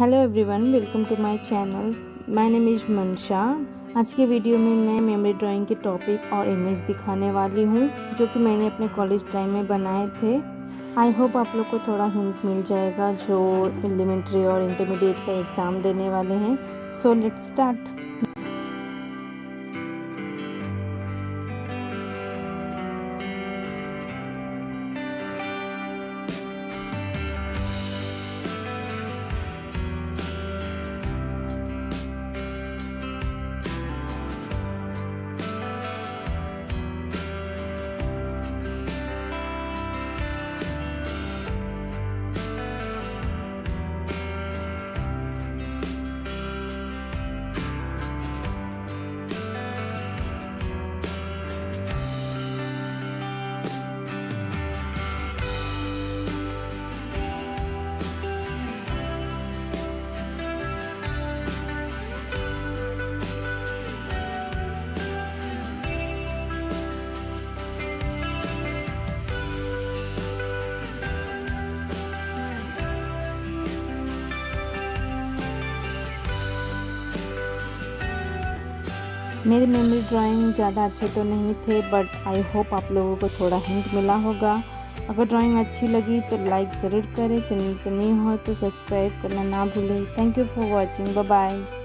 Hello everyone, welcome to my channel. My name is Mansha. आज के video में मैं मेमोरी ड्राइंग के टॉपिक और इमेज दिखाने वाली हूँ जो कि मैंने अपने कॉलेज टाइम में बनाए थे। आई होप आप लोग को थोड़ा हिंट मिल जाएगा जो एलिमेंट्री और इंटरमीडिएट का एग्ज़ाम देने वाले हैं। So let's start. मेरे मेमोरी ड्राइंग ज़्यादा अच्छे तो नहीं थे, बट आई होप आप लोगों को थोड़ा हिंट मिला होगा। अगर ड्राइंग अच्छी लगी तो लाइक ज़रूर करें। चैनल पर नहीं हो तो सब्सक्राइब करना ना भूलें। Thank you for watching. Bye bye.